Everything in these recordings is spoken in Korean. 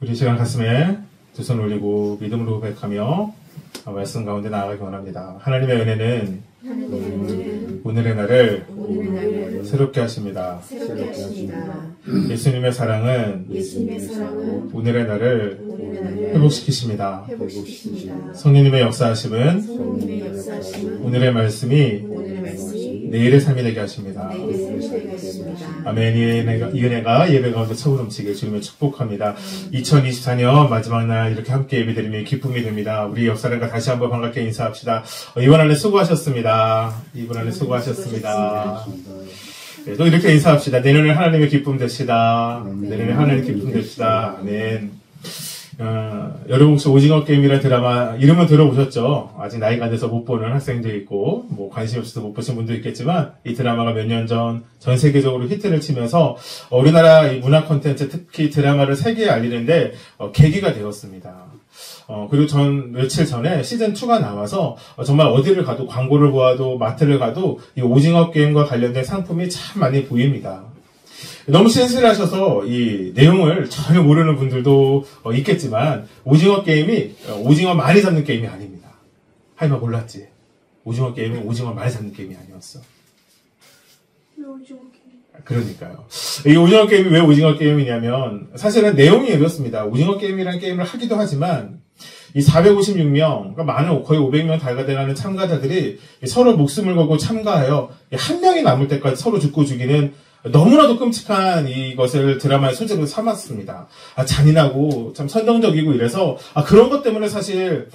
우리 시간 가슴에 두 손 올리고 믿음으로 고백하며 말씀 가운데 나아가기 원합니다. 하나님의 은혜는 오늘의 날을 새롭게 하십니다. 예수님의 사랑은 오늘의 날을 회복시키십니다. 성령님의 역사하심은 오늘의 말씀이 내일의 삶이 되게 하십니다. 아멘. 이 은혜가 예배 가운데 차오름치길 주님을 축복합니다. 2024년 마지막 날 이렇게 함께 예배드리며 기쁨이 됩니다. 우리 역사님과 다시 한번 반갑게 인사합시다. 이번 한 해 수고하셨습니다. 이번 한 해 수고하셨습니다. 네, 또 이렇게 인사합시다. 내년에 하나님의 기쁨 되시다. 내년에 하나님의 기쁨 되시다. 아멘. 여러분 혹시 오징어 게임이라는 드라마 이름은 들어보셨죠? 아직 나이가 안 돼서 못 보는 학생도 있고 뭐 관심 없어서 못 보신 분도 있겠지만 이 드라마가 몇 년 전 전 세계적으로 히트를 치면서 우리나라 이 문화 콘텐츠 특히 드라마를 세계에 알리는데 계기가 되었습니다. 그리고 며칠 전에 시즌2가 나와서 정말 어디를 가도 광고를 보아도 마트를 가도 이 오징어 게임과 관련된 상품이 참 많이 보입니다. 너무 신실하셔서 이 내용을 전혀 모르는 분들도 있겠지만 오징어 게임이 오징어 많이 잡는 게임이 아닙니다. 하이마 몰랐지? 오징어 게임이 오징어 많이 잡는 게임이 아니었어. 왜 오징어 게임? 그러니까요. 이 오징어 게임이 왜 오징어 게임이냐면 사실은 내용이 이렇습니다. 오징어 게임이라는 게임을 하기도 하지만 이 456명, 그러니까 많은 거의 500명 달가되는 참가자들이 서로 목숨을 걸고 참가하여 한 명이 남을 때까지 서로 죽고 죽이는 너무나도 끔찍한 이것을 드라마의 소재로 삼았습니다. 잔인하고 참 선정적이고 이래서 그런 것 때문에 사실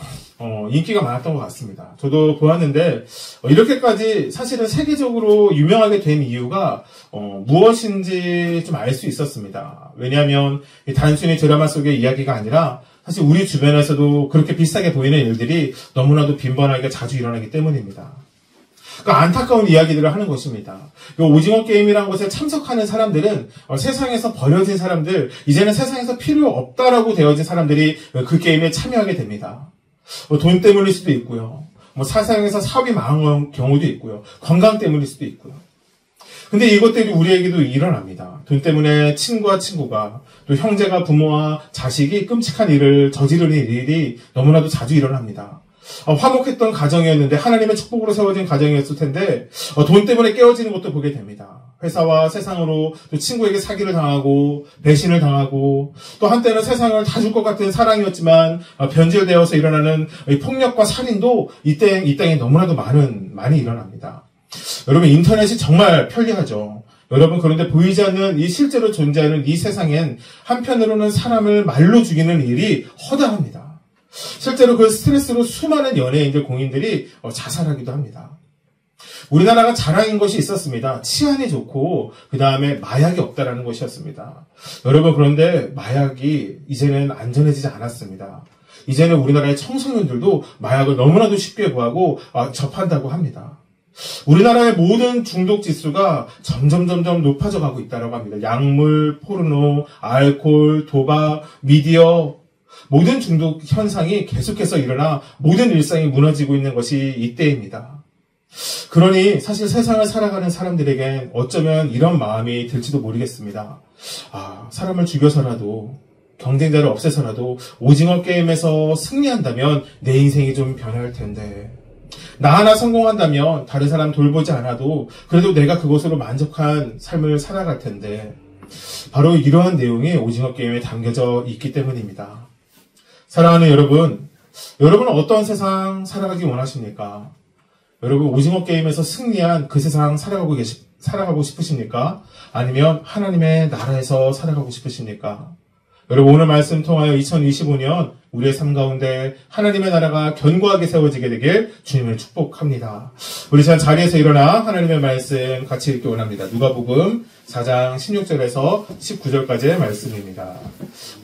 인기가 많았던 것 같습니다. 저도 보았는데 이렇게까지 사실은 세계적으로 유명하게 된 이유가 무엇인지 좀 알 수 있었습니다. 왜냐하면 단순히 드라마 속의 이야기가 아니라 사실 우리 주변에서도 그렇게 비슷하게 보이는 일들이 너무나도 빈번하게 자주 일어나기 때문입니다. 그러니까 안타까운 이야기들을 하는 것입니다. 오징어 게임이라는 것에 참석하는 사람들은 세상에서 버려진 사람들, 이제는 세상에서 필요 없다라고 되어진 사람들이 그 게임에 참여하게 됩니다. 돈 때문일 수도 있고요. 세상에서 사업이 망한 경우도 있고요. 건강 때문일 수도 있고요. 근데 이것들이 우리에게도 일어납니다. 돈 때문에 친구와 친구가, 또 형제가 부모와 자식이 끔찍한 일을 저지르는 일이 너무나도 자주 일어납니다. 화목했던 가정이었는데 하나님의 축복으로 세워진 가정이었을 텐데 돈 때문에 깨어지는 것도 보게 됩니다. 회사와 세상으로 또 친구에게 사기를 당하고 배신을 당하고 또 한때는 세상을 다 줄 것 같은 사랑이었지만 변질되어서 일어나는 폭력과 살인도 이 땅에 너무나도 많이 일어납니다. 여러분 인터넷이 정말 편리하죠. 여러분 그런데 보이지 않는 이 실제로 존재하는 이 세상엔 한편으로는 사람을 말로 죽이는 일이 허다합니다. 실제로 그 스트레스로 수많은 연예인들, 공인들이 자살하기도 합니다. 우리나라가 자랑인 것이 있었습니다. 치안이 좋고 그 다음에 마약이 없다라는 것이었습니다. 여러분 그런데 마약이 이제는 안전해지지 않았습니다. 이제는 우리나라의 청소년들도 마약을 너무나도 쉽게 구하고 접한다고 합니다. 우리나라의 모든 중독 지수가 점점 높아져 가고 있다고 합니다. 약물, 포르노, 알코올, 도박, 미디어, 모든 중독 현상이 계속해서 일어나 모든 일상이 무너지고 있는 것이 이때입니다. 그러니 사실 세상을 살아가는 사람들에겐 어쩌면 이런 마음이 들지도 모르겠습니다. 사람을 죽여서라도 경쟁자를 없애서라도 오징어 게임에서 승리한다면 내 인생이 좀 변할 텐데 나 하나 성공한다면 다른 사람 돌보지 않아도 그래도 내가 그것으로 만족한 삶을 살아갈 텐데 바로 이러한 내용이 오징어 게임에 담겨져 있기 때문입니다. 사랑하는 여러분, 여러분은 어떤 세상 살아가기 원하십니까? 여러분 오징어 게임에서 승리한 그 세상 살아가고 싶으십니까? 아니면 하나님의 나라에서 살아가고 싶으십니까? 여러분 오늘 말씀 통하여 2025년 우리의 삶 가운데 하나님의 나라가 견고하게 세워지게 되길 주님을 축복합니다. 우리 시간 자리에서 일어나 하나님의 말씀 같이 읽기 원합니다. 누가복음 4장 16절에서 19절까지의 말씀입니다.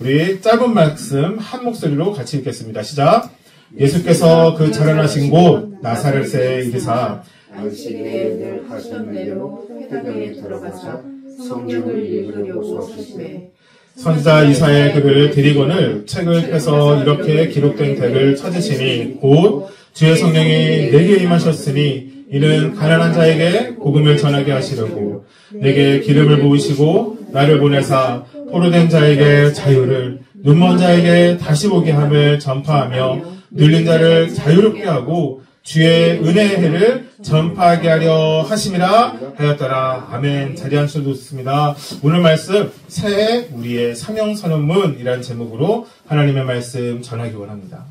우리 짧은 말씀 한 목소리로 같이 읽겠습니다. 시작. 예수께서 그 자라나신 곳 나사렛에 이르사 안식일에 늘 하던 대로 회당에 들어가서 성경을 읽으려고 서심해 선지자 이사야의 글을 드리거늘 책을 펴서 이렇게 기록된 댓을 찾으시니 곧 주의 성령이 내게 임하셨으니 이는 가난한 자에게 복음을 전하게 하시려고 내게 기름을 부으시고 나를 보내사 포로된 자에게 자유를 눈먼 자에게 다시 보게 함을 전파하며 눌린 자를 자유롭게 하고 주의 은혜의 해를 전파하게 하려 하심이라 하였더라. 아멘. 자리 앉혀도 좋습니다. 오늘 말씀 새해 우리의 사명선언문이라는 제목으로 하나님의 말씀 전하기 원합니다.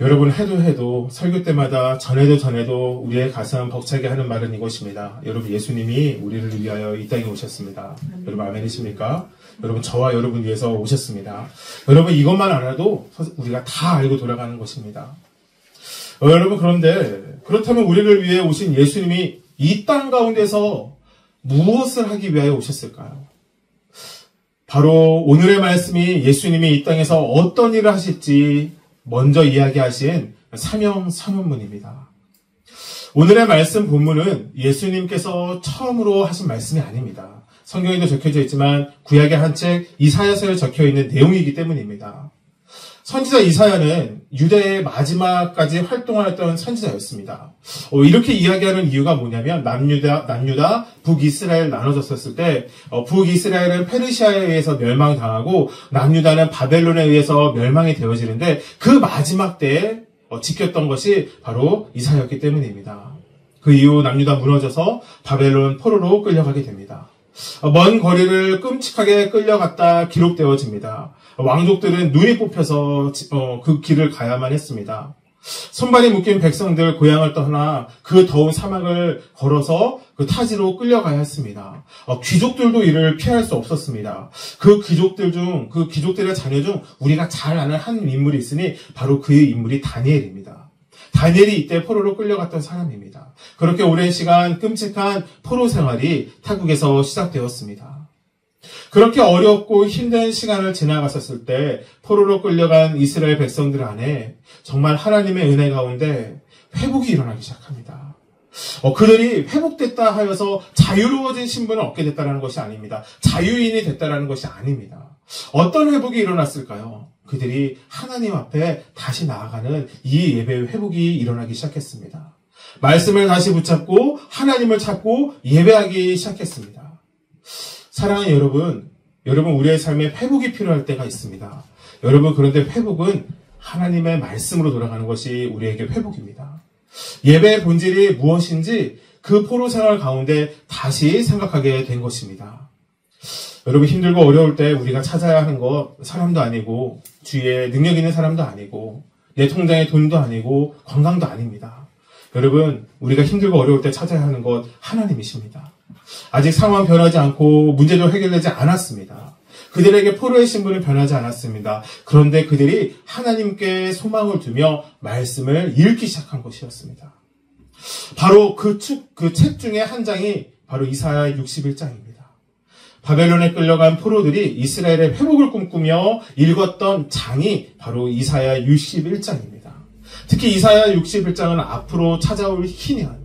여러분 해도 설교 때마다 전해도 우리의 가슴 벅차게 하는 말은 이것입니다. 여러분 예수님이 우리를 위하여 이 땅에 오셨습니다. 여러분 아멘이십니까? 여러분 저와 여러분 위해서 오셨습니다. 여러분 이것만 알아도 우리가 다 알고 돌아가는 것입니다. 여러분 그런데 그렇다면 우리를 위해 오신 예수님이 이 땅 가운데서 무엇을 하기 위하여 오셨을까요? 바로 오늘의 말씀이 예수님이 이 땅에서 어떤 일을 하실지 먼저 이야기하신 사명 선언문입니다. 오늘의 말씀 본문은 예수님께서 처음으로 하신 말씀이 아닙니다. 성경에도 적혀져 있지만 구약의 한 책 이사야서에 적혀있는 내용이기 때문입니다. 선지자 이사야는 유대의 마지막까지 활동하였던 선지자였습니다. 이렇게 이야기하는 이유가 뭐냐면 남유다, 북이스라엘 나눠졌었을 때 북이스라엘은 페르시아에 의해서 멸망당하고 남유다는 바벨론에 의해서 멸망이 되어지는데 그 마지막 때에 지켰던 것이 바로 이사야였기 때문입니다. 그 이후 남유다 무너져서 바벨론 포로로 끌려가게 됩니다. 먼 거리를 끔찍하게 끌려갔다 기록되어집니다. 왕족들은 눈이 뽑혀서 그 길을 가야만 했습니다. 손발이 묶인 백성들 고향을 떠나 그 더운 사막을 걸어서 그 타지로 끌려가야 했습니다. 귀족들도 이를 피할 수 없었습니다. 그 귀족들의 자녀 중 우리가 잘 아는 한 인물이 있으니 바로 그의 인물이 다니엘입니다. 다니엘이 이때 포로로 끌려갔던 사람입니다. 그렇게 오랜 시간 끔찍한 포로 생활이 타국에서 시작되었습니다. 그렇게 어렵고 힘든 시간을 지나갔었을 때 포로로 끌려간 이스라엘 백성들 안에 정말 하나님의 은혜 가운데 회복이 일어나기 시작합니다. 그들이 회복됐다 하여서 자유로워진 신분을 얻게 됐다는 것이 아닙니다. 자유인이 됐다는 것이 아닙니다. 어떤 회복이 일어났을까요? 그들이 하나님 앞에 다시 나아가는 이 예배의 회복이 일어나기 시작했습니다. 말씀을 다시 붙잡고 하나님을 찾고 예배하기 시작했습니다. 사랑하는 여러분 우리의 삶에 회복이 필요할 때가 있습니다. 여러분 그런데 회복은 하나님의 말씀으로 돌아가는 것이 우리에게 회복입니다. 예배의 본질이 무엇인지 그 포로 생활 가운데 다시 생각하게 된 것입니다. 여러분 힘들고 어려울 때 우리가 찾아야 하는 것 사람도 아니고 주위에 능력 있는 사람도 아니고 내 통장에 돈도 아니고 건강도 아닙니다. 여러분 우리가 힘들고 어려울 때 찾아야 하는 것 하나님이십니다. 아직 상황 변하지 않고 문제도 해결되지 않았습니다. 그들에게 포로의 신분은 변하지 않았습니다. 그런데 그들이 하나님께 소망을 두며 말씀을 읽기 시작한 것이었습니다. 바로 그 책 중에 한 장이 바로 이사야 61장입니다. 바벨론에 끌려간 포로들이 이스라엘의 회복을 꿈꾸며 읽었던 장이 바로 이사야 61장입니다. 특히 이사야 61장은 앞으로 찾아올 희년.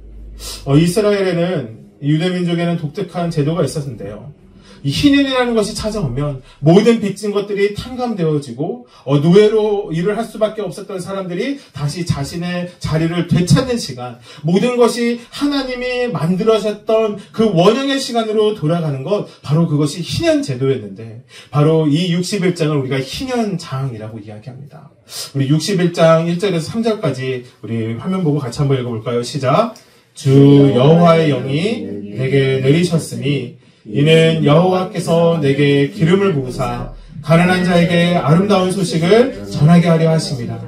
이스라엘에는 유대민족에는 독특한 제도가 있었는데요. 이 희년이라는 것이 찾아오면 모든 빚진 것들이 탕감되어지고 노예로 일을 할 수밖에 없었던 사람들이 다시 자신의 자리를 되찾는 시간, 모든 것이 하나님이 만들어졌던 그 원형의 시간으로 돌아가는 것, 바로 그것이 희년 제도였는데 바로 이 61장을 우리가 희년장이라고 이야기합니다. 우리 61장 1절에서 3절까지 우리 화면 보고 같이 한번 읽어볼까요? 시작! 주 여호와의 영이 내게 내리셨으니 이는 여호와께서 내게 기름을 부으사 가난한 자에게 아름다운 소식을 전하게 하려 하십니다.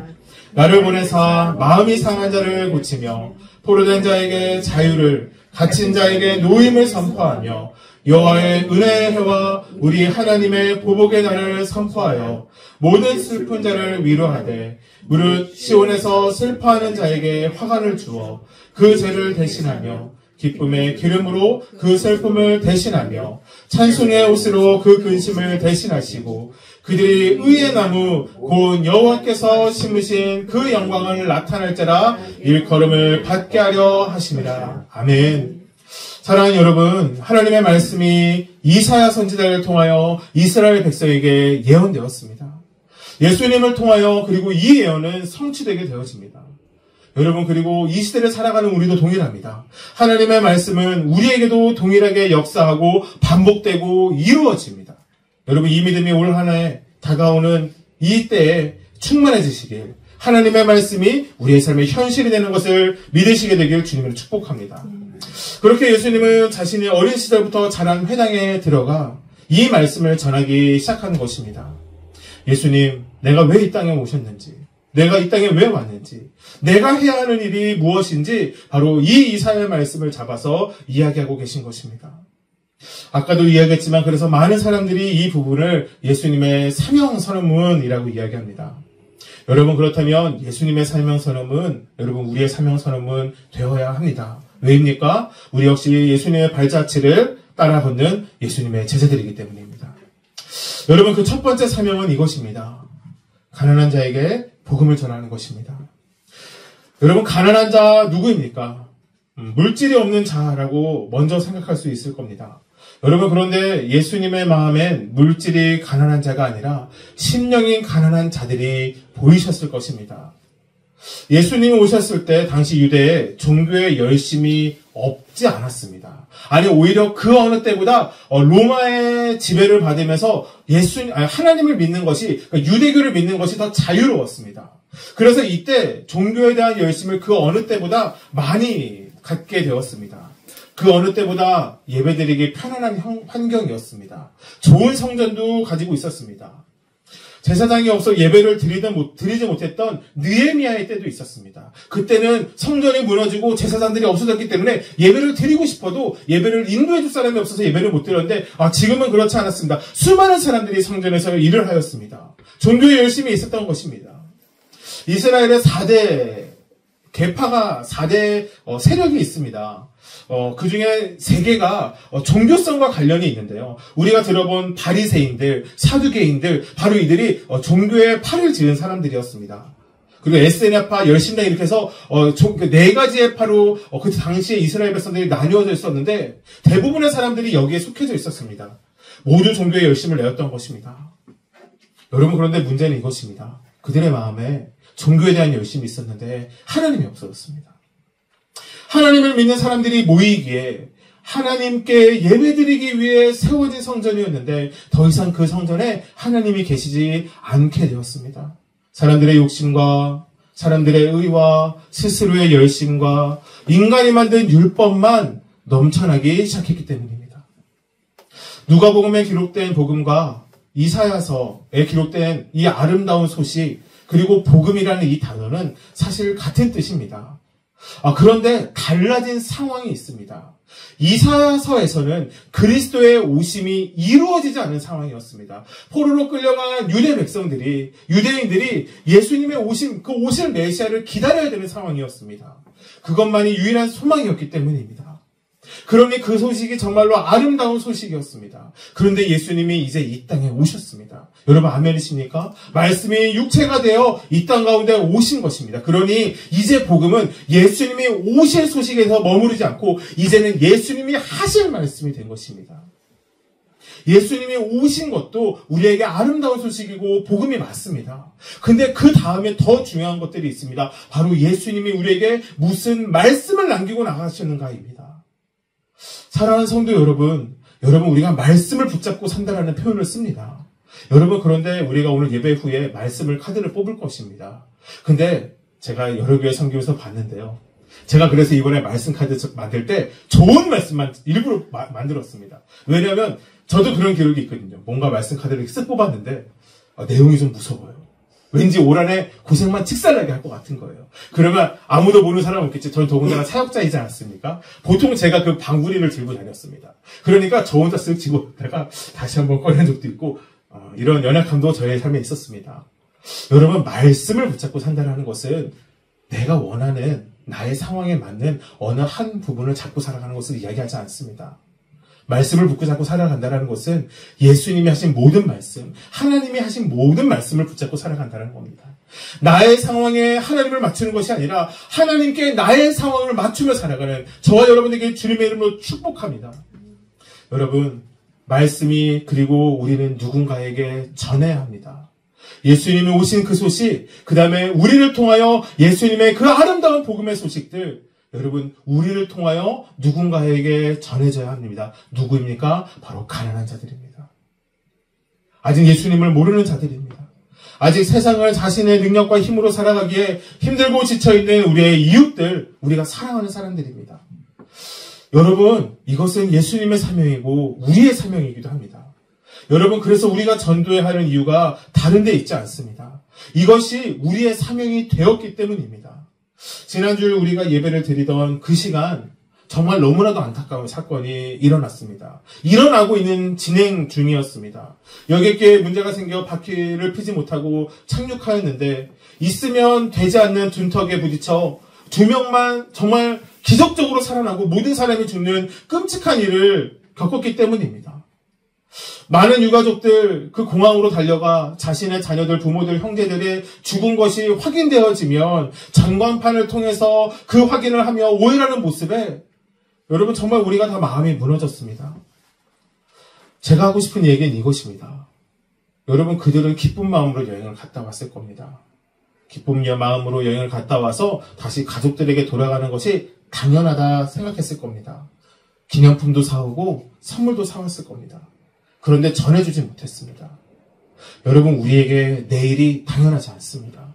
나를 보내사 마음이 상한 자를 고치며 포로된 자에게 자유를, 갇힌 자에게 노임을 선포하며 여호와의 은혜의 해와 우리 하나님의 보복의 날을 선포하여 모든 슬픈 자를 위로하되 무릇 시온에서 슬퍼하는 자에게 화관을 주어 그 죄를 대신하며 기쁨의 기름으로 그 슬픔을 대신하며 찬송의 옷으로 그 근심을 대신하시고 그들이 의의 나무 곧 여호와께서 심으신 그 영광을 나타낼지라 일컬음을 받게 하려 하심이라. 아멘. 사랑하는 여러분, 하나님의 말씀이 이사야 선지자를 통하여 이스라엘 백성에게 예언되었습니다. 예수님을 통하여 그리고 이 예언은 성취되게 되어집니다. 여러분 그리고 이 시대를 살아가는 우리도 동일합니다. 하나님의 말씀은 우리에게도 동일하게 역사하고 반복되고 이루어집니다. 여러분 이 믿음이 올 한 해 다가오는 이 때에 충만해지시길, 하나님의 말씀이 우리의 삶의 현실이 되는 것을 믿으시게 되길 주님으로 축복합니다. 그렇게 예수님은 자신의 어린 시절부터 자란 회당에 들어가 이 말씀을 전하기 시작하는 것입니다. 예수님, 내가 왜 이 땅에 오셨는지, 내가 이 땅에 왜 왔는지, 내가 해야 하는 일이 무엇인지 바로 이 이사야의 말씀을 잡아서 이야기하고 계신 것입니다. 아까도 이야기했지만 그래서 많은 사람들이 이 부분을 예수님의 사명선언문이라고 이야기합니다. 여러분 그렇다면 예수님의 사명선언문, 여러분 우리의 사명선언문 되어야 합니다. 왜입니까? 우리 역시 예수님의 발자취를 따라 걷는 예수님의 제자들이기 때문입니다. 여러분 그 첫 번째 사명은 이것입니다. 가난한 자에게 복음을 전하는 것입니다. 여러분 가난한 자 누구입니까? 물질이 없는 자라고 먼저 생각할 수 있을 겁니다. 여러분 그런데 예수님의 마음엔 물질이 가난한 자가 아니라 심령이 가난한 자들이 보이셨을 것입니다. 예수님이 오셨을 때 당시 유대에 종교의 열심이 없지 않았습니다. 아니 오히려 그 어느 때보다 로마의 지배를 받으면서 하나님을 믿는 것이, 유대교를 믿는 것이 더 자유로웠습니다. 그래서 이때 종교에 대한 열심을 그 어느 때보다 많이 갖게 되었습니다. 그 어느 때보다 예배드리기 편안한 환경이었습니다. 좋은 성전도 가지고 있었습니다. 제사장이 없어 예배를 드리지 못했던 느헤미야의 때도 있었습니다. 그때는 성전이 무너지고 제사장들이 없어졌기 때문에 예배를 드리고 싶어도 예배를 인도해줄 사람이 없어서 예배를 못 드렸는데 지금은 그렇지 않았습니다. 수많은 사람들이 성전에서 일을 하였습니다. 종교의 열심이 있었던 것입니다. 이스라엘의 4대 계파가 4대 세력이 있습니다. 그 중에 3개가 종교성과 관련이 있는데요. 우리가 들어본 바리새인들, 사두개인들, 바로 이들이 종교에 팔을 지은 사람들이었습니다. 그리고 에스에나파, 열심당 이렇게 해서 4가지의 파로 그 당시에 이스라엘 백성들이 나뉘어져 있었는데 대부분의 사람들이 여기에 속해져 있었습니다. 모두 종교의 열심을 내었던 것입니다. 여러분 그런데 문제는 이것입니다. 그들의 마음에 종교에 대한 열심이 있었는데 하나님이 없어졌습니다. 하나님을 믿는 사람들이 모이기에 하나님께 예배드리기 위해 세워진 성전이었는데 더 이상 그 성전에 하나님이 계시지 않게 되었습니다. 사람들의 욕심과 사람들의 의와 스스로의 열심과 인간이 만든 율법만 넘쳐나기 시작했기 때문입니다. 누가복음에 기록된 복음과 이사야서에 기록된 이 아름다운 소식, 그리고 복음이라는 이 단어는 사실 같은 뜻입니다. 그런데 달라진 상황이 있습니다. 이사야서에서는 그리스도의 오심이 이루어지지 않은 상황이었습니다. 포로로 끌려간 유대인들이 예수님의 오심, 그 오실 메시아를 기다려야 되는 상황이었습니다. 그것만이 유일한 소망이었기 때문입니다. 그러니 그 소식이 정말로 아름다운 소식이었습니다. 그런데 예수님이 이제 이 땅에 오셨습니다. 여러분 아멘이십니까? 말씀이 육체가 되어 이 땅 가운데 오신 것입니다. 그러니 이제 복음은 예수님이 오실 소식에서 머무르지 않고 이제는 예수님이 하실 말씀이 된 것입니다. 예수님이 오신 것도 우리에게 아름다운 소식이고 복음이 맞습니다. 근데 그 다음에 더 중요한 것들이 있습니다. 바로 예수님이 우리에게 무슨 말씀을 남기고 나가셨는가입니다. 사랑하는 성도 여러분 우리가 말씀을 붙잡고 산다라는 표현을 씁니다. 여러분 그런데 우리가 오늘 예배 후에 말씀을 카드를 뽑을 것입니다. 근데 제가 여러 교회 선교에서 봤는데요. 제가 그래서 이번에 말씀 카드 만들 때 좋은 말씀만 일부러 만들었습니다. 왜냐하면 저도 그런 기록이 있거든요. 뭔가 말씀 카드를 쓱 뽑았는데 내용이 좀 무서워요. 왠지 올 한해 고생만 직살나게 할 것 같은 거예요. 그러면 아무도 모르는 사람은 없겠지. 저는 더군다나 사역자이지 않습니까? 보통 제가 그 방구리를 들고 다녔습니다. 그러니까 저 혼자 쓱 쥐고 다가 다시 한번 꺼낸 적도 있고 이런 연약함도 저의 삶에 있었습니다. 여러분 말씀을 붙잡고 산다는 것은 내가 원하는 나의 상황에 맞는 어느 한 부분을 잡고 살아가는 것을 이야기하지 않습니다. 말씀을 붙고 잡고 살아간다는 것은 예수님이 하신 모든 말씀, 하나님이 하신 모든 말씀을 붙잡고 살아간다는 겁니다. 나의 상황에 하나님을 맞추는 것이 아니라 하나님께 나의 상황을 맞추며 살아가는 저와 여러분에게 주님의 이름으로 축복합니다. 여러분, 말씀이 그리고 우리는 누군가에게 전해야 합니다. 예수님이 오신 그 소식, 그 다음에 우리를 통하여 예수님의 그 아름다운 복음의 소식들, 여러분 우리를 통하여 누군가에게 전해져야 합니다. 누구입니까? 바로 가난한 자들입니다. 아직 예수님을 모르는 자들입니다. 아직 세상을 자신의 능력과 힘으로 살아가기에 힘들고 지쳐있는 우리의 이웃들, 우리가 사랑하는 사람들입니다. 여러분, 이것은 예수님의 사명이고 우리의 사명이기도 합니다. 여러분, 그래서 우리가 전도해야 하는 이유가 다른 데 있지 않습니다. 이것이 우리의 사명이 되었기 때문입니다. 지난주에 우리가 예배를 드리던 그 시간, 정말 너무나도 안타까운 사건이 일어났습니다. 일어나고 있는 진행 중이었습니다. 여객기에 문제가 생겨 바퀴를 피지 못하고 착륙하였는데 있으면 되지 않는 둔턱에 부딪혀 2명만 정말 기적적으로 살아나고 모든 사람이 죽는 끔찍한 일을 겪었기 때문입니다. 많은 유가족들 그 공항으로 달려가 자신의 자녀들, 부모들, 형제들의 죽은 것이 확인되어지면 전광판을 통해서 그 확인을 하며 오해하는 모습에 여러분 정말 우리가 다 마음이 무너졌습니다. 제가 하고 싶은 얘기는 이것입니다. 여러분 그들은 기쁜 마음으로 여행을 갔다 왔을 겁니다. 기쁜 마음으로 여행을 갔다 와서 다시 가족들에게 돌아가는 것이 당연하다 생각했을 겁니다. 기념품도 사오고 선물도 사왔을 겁니다. 그런데 전해주지 못했습니다. 여러분 우리에게 내일이 당연하지 않습니다.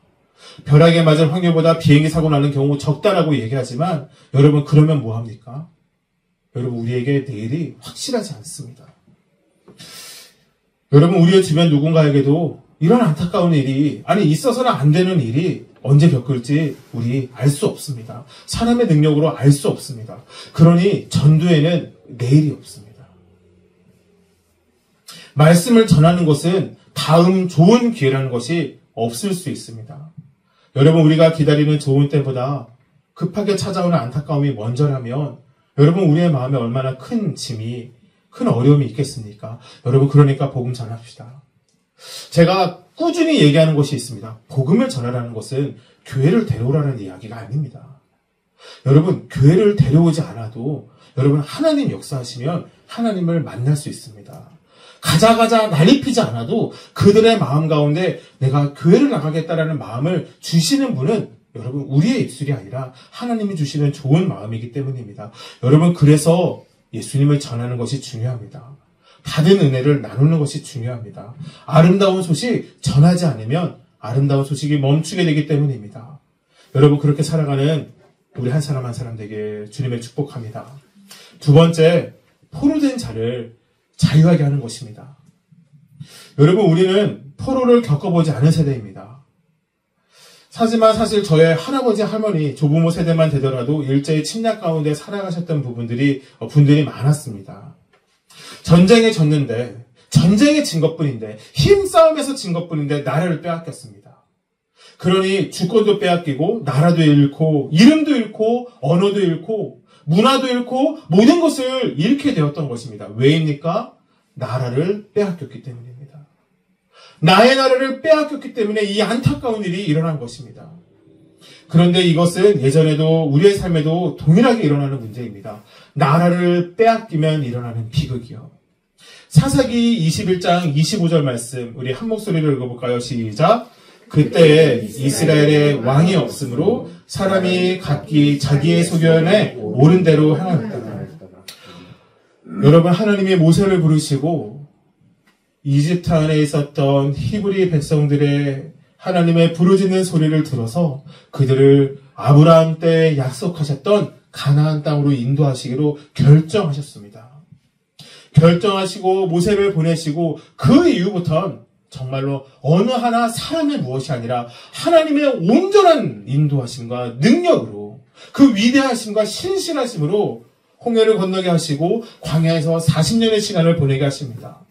벼락에 맞을 확률보다 비행기 사고 나는 경우 적다라고 얘기하지만 여러분 그러면 뭐합니까? 여러분 우리에게 내일이 확실하지 않습니다. 여러분 우리의 주변 누군가에게도 이런 안타까운 일이 있어서는 안 되는 일이 언제 겪을지 우리 알 수 없습니다. 사람의 능력으로 알 수 없습니다. 그러니 전도에는 내일이 없습니다. 말씀을 전하는 것은 다음 좋은 기회라는 것이 없을 수 있습니다. 여러분 우리가 기다리는 좋은 때보다 급하게 찾아오는 안타까움이 먼저라면 여러분 우리의 마음에 얼마나 큰 짐이 큰 어려움이 있겠습니까? 여러분 그러니까 복음 전합시다. 제가 꾸준히 얘기하는 것이 있습니다. 복음을 전하라는 것은 교회를 데려오라는 이야기가 아닙니다. 여러분 교회를 데려오지 않아도 여러분 하나님 역사하시면 하나님을 만날 수 있습니다. 가자 난리 피지 않아도 그들의 마음 가운데 내가 교회를 나가겠다라는 마음을 주시는 분은 여러분 우리의 입술이 아니라 하나님이 주시는 좋은 마음이기 때문입니다. 여러분 그래서 예수님을 전하는 것이 중요합니다. 받은 은혜를 나누는 것이 중요합니다. 아름다운 소식 전하지 않으면 아름다운 소식이 멈추게 되기 때문입니다. 여러분 그렇게 살아가는 우리 한 사람 한 사람 되게 주님의 축복합니다. 두 번째, 포로된 자를 자유하게 하는 것입니다. 여러분 우리는 포로를 겪어보지 않은 세대입니다. 하지만 사실 저의 할아버지, 할머니, 조부모 세대만 되더라도 일제의 침략 가운데 살아가셨던 분들이 많았습니다. 전쟁에 졌는데, 전쟁에 진 것뿐인데, 힘싸움에서 진 것뿐인데 나라를 빼앗겼습니다. 그러니 주권도 빼앗기고, 나라도 잃고, 이름도 잃고, 언어도 잃고, 문화도 잃고, 모든 것을 잃게 되었던 것입니다. 왜입니까? 나라를 빼앗겼기 때문입니다. 나의 나라를 빼앗겼기 때문에 이 안타까운 일이 일어난 것입니다. 그런데 이것은 예전에도 우리의 삶에도 동일하게 일어나는 문제입니다. 나라를 빼앗기면 일어나는 비극이요. 사사기 21장 25절 말씀 우리 한 목소리로 읽어볼까요? 시작. 그때에 이스라엘의 왕이 없으므로 사람이 각기 자기의 소견에 옳은 대로 행하였다. 여러분 하나님이 모세를 부르시고 이집트 안에 있었던 히브리 백성들의 하나님의 부르짖는 소리를 들어서 그들을 아브라함 때 약속하셨던 가나안 땅으로 인도하시기로 결정하셨습니다. 결정하시고 모세를 보내시고 그 이후부터는 정말로 어느 하나 사람의 무엇이 아니라 하나님의 온전한 인도하심과 능력으로 그 위대하심과 신실하심으로 홍해를 건너게 하시고 광야에서 40년의 시간을 보내게 하십니다.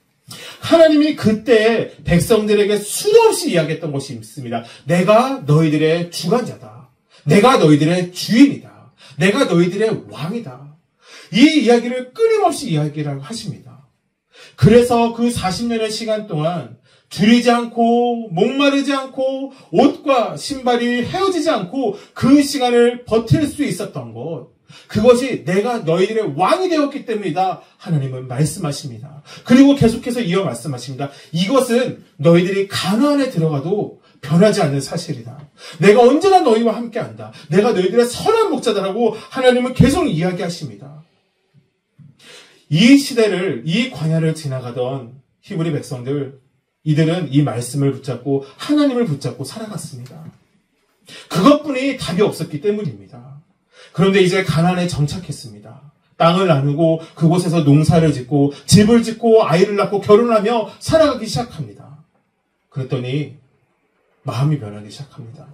하나님이 그때 백성들에게 수도 없이 이야기했던 것이 있습니다. 내가 너희들의 주관자다. 내가 너희들의 주인이다. 내가 너희들의 왕이다. 이 이야기를 끊임없이 이야기를 하십니다. 그래서 그 40년의 시간 동안 줄이지 않고 목마르지 않고 옷과 신발이 헤어지지 않고 그 시간을 버틸 수 있었던 것, 그것이 내가 너희들의 왕이 되었기 때문이다. 하나님은 말씀하십니다. 그리고 계속해서 이어 말씀하십니다. 이것은 너희들이 가나안에 들어가도 변하지 않는 사실이다. 내가 언제나 너희와 함께한다. 내가 너희들의 선한 목자다라고 하나님은 계속 이야기하십니다. 이 시대를, 이 광야를 지나가던 히브리 백성들, 이들은 이 말씀을 붙잡고 하나님을 붙잡고 살아갔습니다. 그것뿐이 답이 없었기 때문입니다. 그런데 이제 가나안에 정착했습니다. 땅을 나누고 그곳에서 농사를 짓고 집을 짓고 아이를 낳고 결혼하며 살아가기 시작합니다. 그랬더니 마음이 변하기 시작합니다.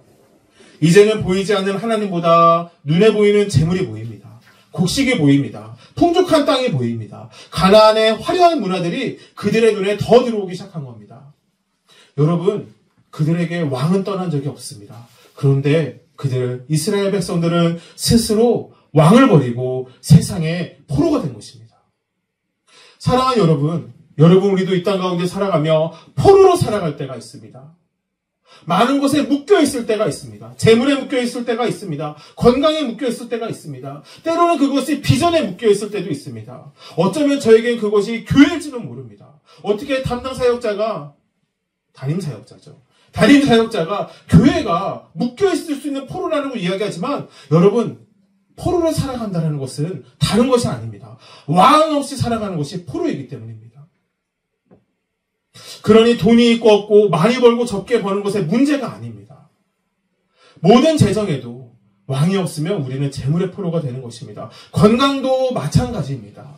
이제는 보이지 않는 하나님보다 눈에 보이는 재물이 보입니다. 곡식이 보입니다. 풍족한 땅이 보입니다. 가나안의 화려한 문화들이 그들의 눈에 더 들어오기 시작한 겁니다. 여러분, 그들에게 왕은 떠난 적이 없습니다. 그런데 이스라엘 백성들은 스스로 왕을 버리고 세상의 포로가 된 것입니다. 사랑하는 여러분 우리도 이 땅 가운데 살아가며 포로로 살아갈 때가 있습니다. 많은 것에 묶여있을 때가 있습니다. 재물에 묶여있을 때가 있습니다. 건강에 묶여있을 때가 있습니다. 때로는 그것이 비전에 묶여있을 때도 있습니다. 어쩌면 저에겐 그것이 교회일지도 모릅니다. 어떻게 담임 사역자가 교회가 묶여있을 수 있는 포로라는 이야기하지만 여러분, 포로로 살아간다는 것은 다른 것이 아닙니다. 왕 없이 살아가는 것이 포로이기 때문입니다. 그러니 돈이 있고 없고 많이 벌고 적게 버는 것의 문제가 아닙니다. 모든 재정에도 왕이 없으면 우리는 재물의 포로가 되는 것입니다. 건강도 마찬가지입니다.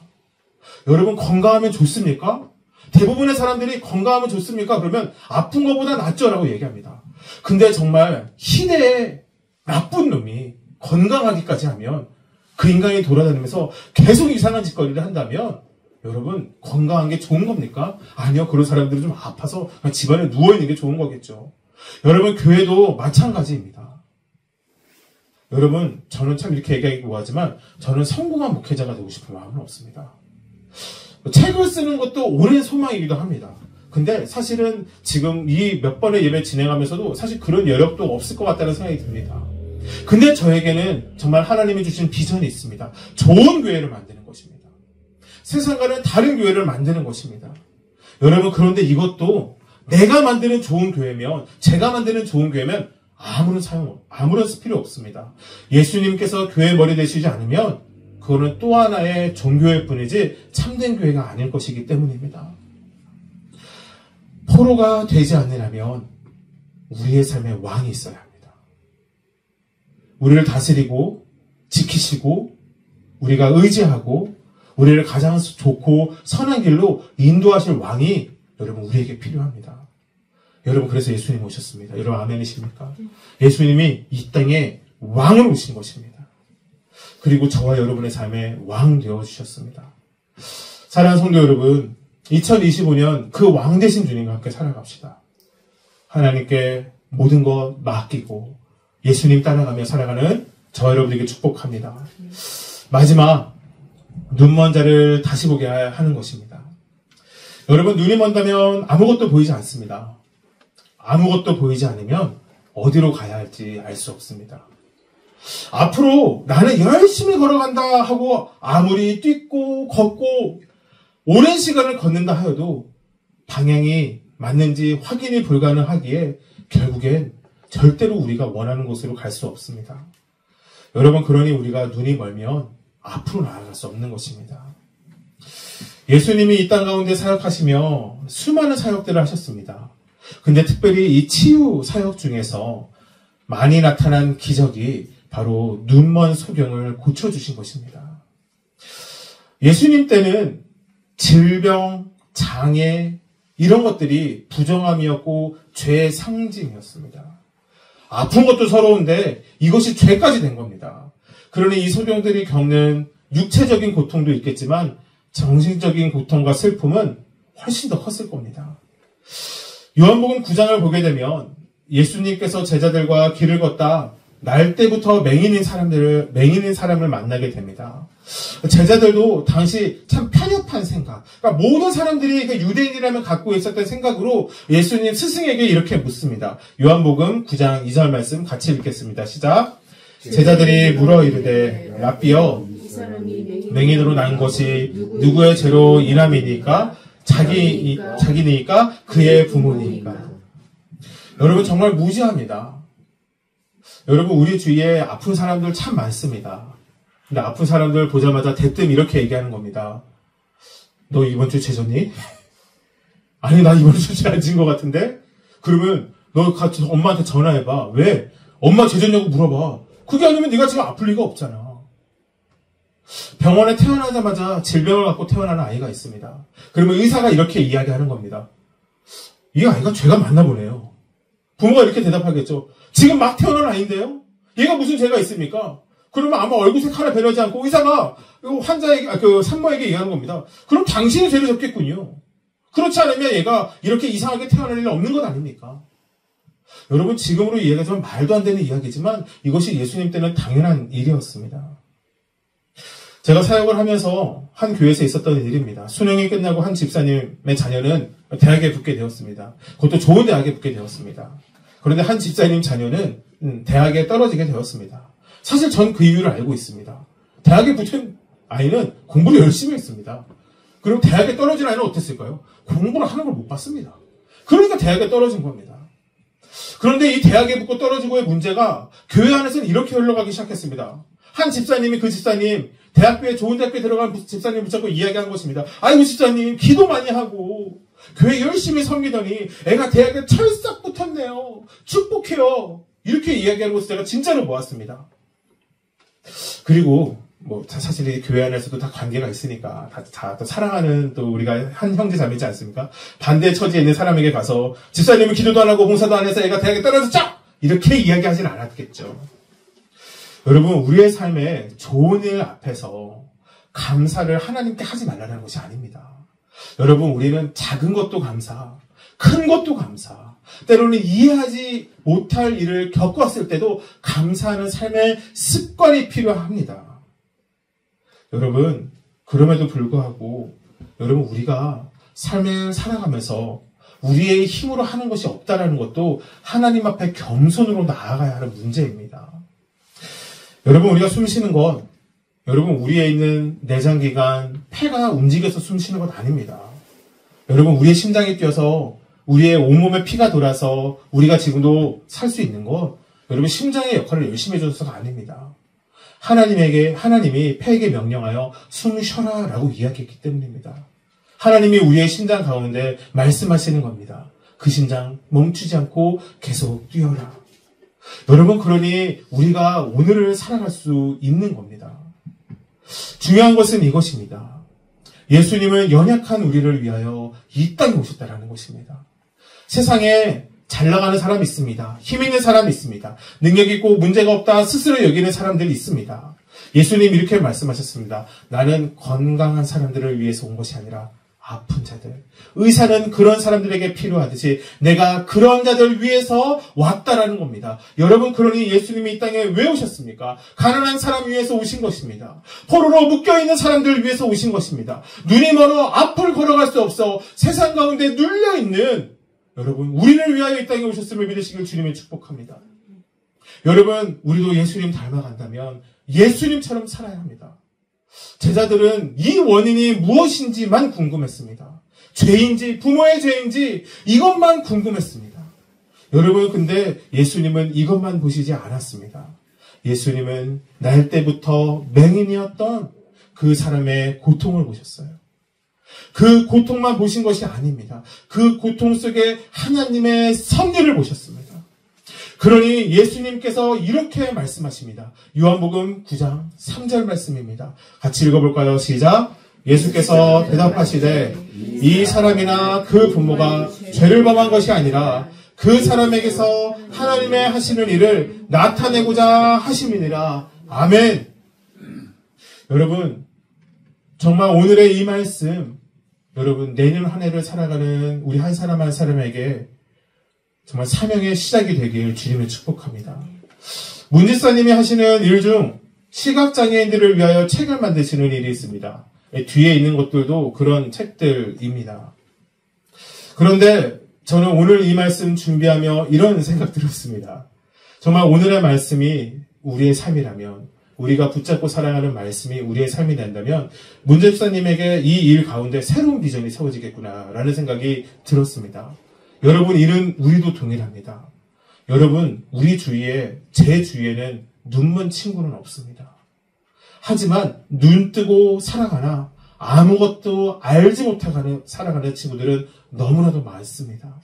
여러분, 건강하면 좋습니까? 대부분의 사람들이 건강하면 좋습니까? 그러면 아픈 것보다 낫죠라고 얘기합니다. 근데 정말 희대의 나쁜 놈이 건강하기까지 하면 그 인간이 돌아다니면서 계속 이상한 짓거리를 한다면 여러분, 건강한 게 좋은 겁니까? 아니요. 그런 사람들은 좀 아파서 그냥 집안에 누워있는 게 좋은 거겠죠. 여러분, 교회도 마찬가지입니다. 여러분, 저는 참 이렇게 얘기하기 뭐하지만 저는 성공한 목회자가 되고 싶은 마음은 없습니다. 책을 쓰는 것도 오랜 소망이기도 합니다. 근데 사실은 지금 이 몇 번의 예배 진행하면서도 사실 그런 여력도 없을 것 같다는 생각이 듭니다. 근데 저에게는 정말 하나님이 주신 비전이 있습니다. 좋은 교회를 만드는 것입니다. 세상과는 다른 교회를 만드는 것입니다. 여러분, 그런데 이것도 내가 만드는 좋은 교회면, 제가 만드는 좋은 교회면 아무런 필요 없습니다. 예수님께서 교회 머리 되시지 않으면 그거는 또 하나의 종교일 뿐이지 참된 교회가 아닐 것이기 때문입니다. 포로가 되지 않으려면 우리의 삶에 왕이 있어야 합니다. 우리를 다스리고 지키시고 우리가 의지하고 우리를 가장 좋고 선한 길로 인도하실 왕이 여러분 우리에게 필요합니다. 여러분, 그래서 예수님 오셨습니다. 여러분, 아멘이십니까? 예수님이 이 땅에 왕으로 오신 것입니다. 그리고 저와 여러분의 삶에 왕 되어주셨습니다. 사랑하는 성도 여러분, 2025년 그 왕 되신 주님과 함께 살아갑시다. 하나님께 모든 것 맡기고 예수님 따라가며 살아가는 저 여러분에게 축복합니다. 마지막, 눈먼 자를 다시 보게 하는 것입니다. 여러분, 눈이 먼다면 아무것도 보이지 않습니다. 아무것도 보이지 않으면 어디로 가야 할지 알 수 없습니다. 앞으로 나는 열심히 걸어간다 하고 아무리 뛰고 걷고 오랜 시간을 걷는다 하여도 방향이 맞는지 확인이 불가능하기에 결국엔 절대로 우리가 원하는 곳으로 갈 수 없습니다. 여러분, 그러니 우리가 눈이 멀면 앞으로 나아갈 수 없는 것입니다. 예수님이 이 땅 가운데 사역하시며 수많은 사역들을 하셨습니다. 근데 특별히 이 치유 사역 중에서 많이 나타난 기적이 바로 눈먼 소경을 고쳐주신 것입니다. 예수님 때는 질병, 장애 이런 것들이 부정함이었고 죄의 상징이었습니다. 아픈 것도 서러운데 이것이 죄까지 된 겁니다. 그러니 이 소경들이 겪는 육체적인 고통도 있겠지만 정신적인 고통과 슬픔은 훨씬 더 컸을 겁니다. 요한복음 9장을 보게 되면 예수님께서 제자들과 길을 걷다 날 때부터 맹인인 사람을 만나게 됩니다. 제자들도 당시 참 편협한 생각, 그러니까 모든 사람들이 유대인이라면 갖고 있었던 생각으로 예수님 스승에게 이렇게 묻습니다. 요한복음 9장 2절 말씀 같이 읽겠습니다. 시작. 제자들이 물어 이르되 라삐여, 맹인으로 난 것이 누구의 죄로 인함이니까? 자기니까? 그의 부모니까? 여러분, 정말 무지합니다. 여러분, 우리 주위에 아픈 사람들 참 많습니다. 근데 아픈 사람들 보자마자 대뜸 이렇게 얘기하는 겁니다. 너 이번 주 죄졌니? 아니, 나 이번에 주저앉은 것 같은데? 그러면 너 같이 엄마한테 전화해봐. 왜? 엄마 제전냐고 물어봐. 그게 아니면 네가 지금 아플 리가 없잖아. 병원에 태어나자마자 질병을 갖고 태어나는 아이가 있습니다. 그러면 의사가 이렇게 이야기하는 겁니다. 이 아이가 죄가 많나 보네요. 부모가 이렇게 대답하겠죠. 지금 막 태어난 아이인데요? 얘가 무슨 죄가 있습니까? 그러면 아마 얼굴색 하나 변하지 않고 의사가 환자에게, 산모에게 얘기하는 겁니다. 그럼 당신이 죄를 졌겠군요. 그렇지 않으면 얘가 이렇게 이상하게 태어날 일은 없는 것 아닙니까? 여러분, 지금으로 이해가 좀 말도 안 되는 이야기지만 이것이 예수님 때는 당연한 일이었습니다. 제가 사역을 하면서 한 교회에서 있었던 일입니다. 수능이 끝나고 한 집사님의 자녀는 대학에 붙게 되었습니다. 그것도 좋은 대학에 붙게 되었습니다. 그런데 한 집사님 자녀는 대학에 떨어지게 되었습니다. 사실 전 그 이유를 알고 있습니다. 대학에 붙은 아이는 공부를 열심히 했습니다. 그리고 대학에 떨어진 아이는 어땠을까요? 공부를 하는 걸 못 봤습니다. 그러니까 대학에 떨어진 겁니다. 그런데 이 대학에 붙고 떨어지고의 문제가 교회 안에서는 이렇게 흘러가기 시작했습니다. 한 집사님이 그 집사님, 대학교에 좋은 대학교에 들어간 집사님 붙잡고 이야기한 것입니다. 아이고 집사님, 기도 많이 하고 교회 열심히 섬기더니 애가 대학에 철썩 붙었네요. 축복해요. 이렇게 이야기하는 것을 제가 진짜로 보았습니다. 그리고 사실 이 교회 안에서도 다 관계가 있으니까 다 또 사랑하는 또 우리가 한 형제 자매지 않습니까? 반대 처지에 있는 사람에게 가서 집사님은 기도도 안 하고 봉사도 안 해서 애가 대학에 떨어졌죠? 이렇게 이야기하진 않았겠죠. 여러분, 우리의 삶에 좋은 일 앞에서 감사를 하나님께 하지 말라는 것이 아닙니다. 여러분, 우리는 작은 것도 감사, 큰 것도 감사, 때로는 이해하지 못할 일을 겪었을 때도 감사하는 삶의 습관이 필요합니다. 여러분, 그럼에도 불구하고 여러분, 우리가 삶을 살아가면서 우리의 힘으로 하는 것이 없다라는 것도 하나님 앞에 겸손으로 나아가야 하는 문제입니다. 여러분, 우리가 숨 쉬는 것, 여러분, 우리에 있는 내장기관, 폐가 움직여서 숨 쉬는 것 아닙니다. 여러분, 우리의 심장이 뛰어서 우리의 온몸에 피가 돌아서 우리가 지금도 살 수 있는 것, 여러분, 심장의 역할을 열심히 해줘서가 아닙니다. 하나님이 폐에게 명령하여 숨 쉬어라 라고 이야기했기 때문입니다. 하나님이 우리의 심장 가운데 말씀하시는 겁니다. 그 심장 멈추지 않고 계속 뛰어라. 여러분, 그러니 우리가 오늘을 살아갈 수 있는 겁니다. 중요한 것은 이것입니다. 예수님은 연약한 우리를 위하여 이 땅에 오셨다라는 것입니다. 세상에 잘 나가는 사람이 있습니다. 힘 있는 사람이 있습니다. 능력 있고 문제가 없다 스스로 여기는 사람들이 있습니다. 예수님 이렇게 말씀하셨습니다. 나는 건강한 사람들을 위해서 온 것이 아니라 아픈 자들. 의사는 그런 사람들에게 필요하듯이 내가 그런 자들 위해서 왔다라는 겁니다. 여러분, 그러니 예수님이 이 땅에 왜 오셨습니까? 가난한 사람 위해서 오신 것입니다. 포로로 묶여있는 사람들을 위해서 오신 것입니다. 눈이 멀어 앞을 걸어갈 수 없어 세상 가운데 눌려있는 여러분, 우리를 위하여 이 땅에 오셨음을 믿으시길 주님의 축복합니다. 여러분, 우리도 예수님 닮아간다면 예수님처럼 살아야 합니다. 제자들은 이 원인이 무엇인지만 궁금했습니다. 죄인지 부모의 죄인지 이것만 궁금했습니다. 여러분, 근데 예수님은 이것만 보시지 않았습니다. 예수님은 날 때부터 맹인이었던 그 사람의 고통을 보셨어요. 그 고통만 보신 것이 아닙니다. 그 고통 속에 하나님의 섭리를 보셨습니다. 그러니 예수님께서 이렇게 말씀하십니다. 요한복음 9장 3절 말씀입니다. 같이 읽어볼까요? 시작. 예수께서 대답하시되 이 사람이나 그 부모가 죄를 범한 것이 아니라 그 사람에게서 하나님의 하시는 일을 나타내고자 하심이니라. 아멘. 여러분, 정말 오늘의 이 말씀, 여러분, 내년 한 해를 살아가는 우리 한 사람 한 사람에게 정말 사명의 시작이 되길 주님을 축복합니다. 문지사님이 하시는 일 중 시각장애인들을 위하여 책을 만드시는 일이 있습니다. 뒤에 있는 것들도 그런 책들입니다. 그런데 저는 오늘 이 말씀 준비하며 이런 생각 들었습니다. 정말 오늘의 말씀이 우리의 삶이라면, 우리가 붙잡고 살아가는 말씀이 우리의 삶이 된다면 문집사님에게 이 일 가운데 새로운 비전이 세워지겠구나라는 생각이 들었습니다. 여러분, 이는 우리도 동일합니다. 여러분, 우리 주위에, 제 주위에는 눈먼 친구는 없습니다. 하지만 눈 뜨고 살아가나 아무것도 알지 못하고 살아가는 친구들은 너무나도 많습니다.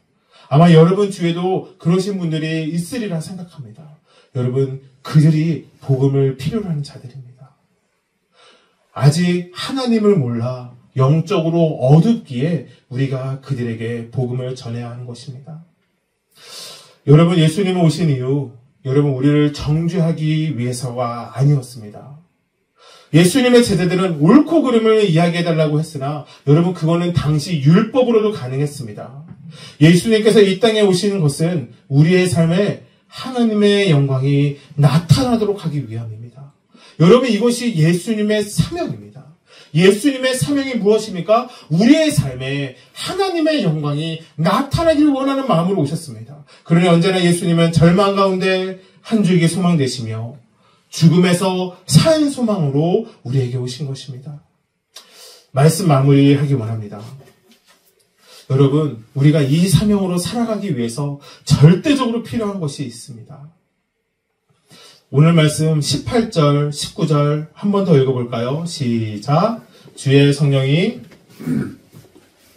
아마 여러분 주위에도 그러신 분들이 있으리라 생각합니다. 여러분, 그들이 복음을 필요로 하는 자들입니다. 아직 하나님을 몰라 영적으로 어둡기에 우리가 그들에게 복음을 전해야 하는 것입니다. 여러분, 예수님 오신 이후 여러분 우리를 정죄하기 위해서가 아니었습니다. 예수님의 제자들은 옳고 그름을 이야기해달라고 했으나 여러분 그거는 당시 율법으로도 가능했습니다. 예수님께서 이 땅에 오시는 것은 우리의 삶에 하나님의 영광이 나타나도록 하기 위함입니다. 여러분 이것이 예수님의 사명입니다. 예수님의 사명이 무엇입니까? 우리의 삶에 하나님의 영광이 나타나기를 원하는 마음으로 오셨습니다. 그러니 언제나 예수님은 절망 가운데 한 줄기 소망 되시며 죽음에서 산 소망으로 우리에게 오신 것입니다. 말씀 마무리하기 원합니다. 여러분, 우리가 이 사명으로 살아가기 위해서 절대적으로 필요한 것이 있습니다. 오늘 말씀 18절, 19절 한 번 더 읽어볼까요? 시작. 주의 성령이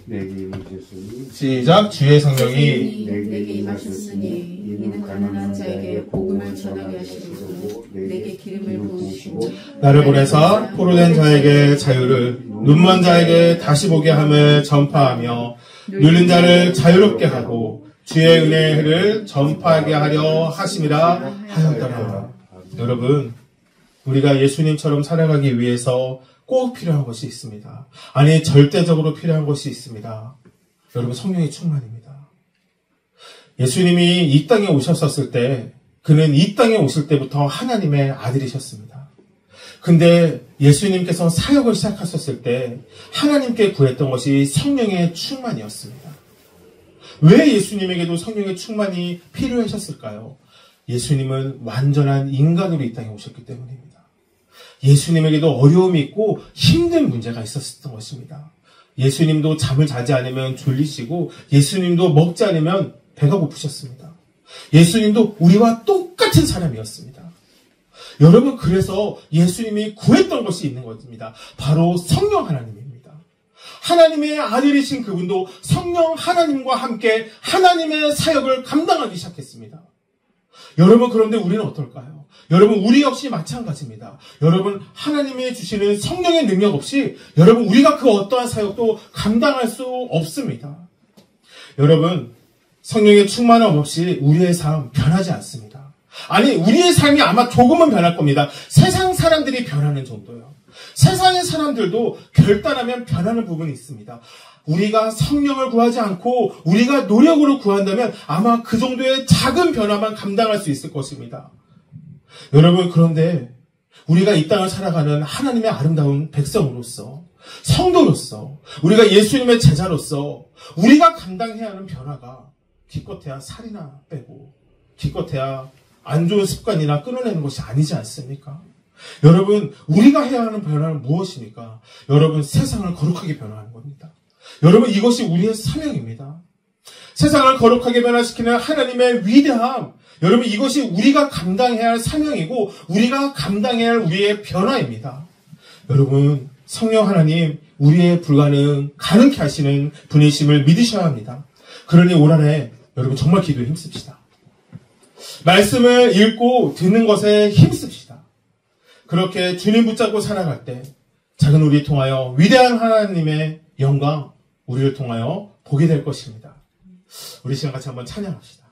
내게 임하셨으니 시작. 주의 성령이 내게 임하셨으니 이는 가난한 자에게 복음을 전하게 하시고 내게 기름을 부으시고 나를 보내사 포로된 자에게 자유를 눈먼 자에게 다시 보게 함을 전파하며 눌린 자를 자유롭게 하고 주의 은혜를 전파하게 하려 하심이라 하였더라. 여러분, 우리가 예수님처럼 살아가기 위해서 꼭 필요한 것이 있습니다. 아니, 절대적으로 필요한 것이 있습니다. 여러분, 성령의 충만입니다. 예수님이 이 땅에 오셨었을 때, 그는 이 땅에 오실 때부터 하나님의 아들이셨습니다. 근데 예수님께서 사역을 시작하셨을 때 하나님께 구했던 것이 성령의 충만이었습니다. 왜 예수님에게도 성령의 충만이 필요하셨을까요? 예수님은 완전한 인간으로 이 땅에 오셨기 때문입니다. 예수님에게도 어려움이 있고 힘든 문제가 있었던 것입니다. 예수님도 잠을 자지 않으면 졸리시고 예수님도 먹지 않으면 배가 고프셨습니다. 예수님도 우리와 똑같은 사람이었습니다. 여러분, 그래서 예수님이 구했던 것이 있는 것입니다. 바로 성령 하나님입니다. 하나님의 아들이신 그분도 성령 하나님과 함께 하나님의 사역을 감당하기 시작했습니다. 여러분, 그런데 우리는 어떨까요? 여러분, 우리 역시 마찬가지입니다. 여러분, 하나님이 주시는 성령의 능력 없이 여러분, 우리가 그 어떠한 사역도 감당할 수 없습니다. 여러분, 성령의 충만함 없이 우리의 삶 변하지 않습니다. 아니, 우리의 삶이 아마 조금은 변할 겁니다. 세상 사람들이 변하는 정도요. 세상의 사람들도 결단하면 변하는 부분이 있습니다. 우리가 성령을 구하지 않고 우리가 노력으로 구한다면 아마 그 정도의 작은 변화만 감당할 수 있을 것입니다. 여러분, 그런데 우리가 이 땅을 살아가는 하나님의 아름다운 백성으로서, 성도로서, 우리가 예수님의 제자로서 우리가 감당해야 하는 변화가 기껏해야 살이나 빼고 기껏해야 안 좋은 습관이나 끊어내는 것이 아니지 않습니까? 여러분, 우리가 해야 하는 변화는 무엇입니까? 여러분, 세상을 거룩하게 변화하는 겁니다. 여러분, 이것이 우리의 사명입니다. 세상을 거룩하게 변화시키는 하나님의 위대함, 여러분, 이것이 우리가 감당해야 할 사명이고 우리가 감당해야 할 우리의 변화입니다. 여러분, 성령 하나님, 우리의 불가능 가능케 하시는 분이심을 믿으셔야 합니다. 그러니 올 한해 여러분 정말 기도에 힘씁시다. 말씀을 읽고 듣는 것에 힘씁시다. 그렇게 주님 붙잡고 살아갈 때 작은 우리 통하여 위대한 하나님의 영광 우리를 통하여 보게 될 것입니다. 우리 시간 같이 한번 찬양합시다.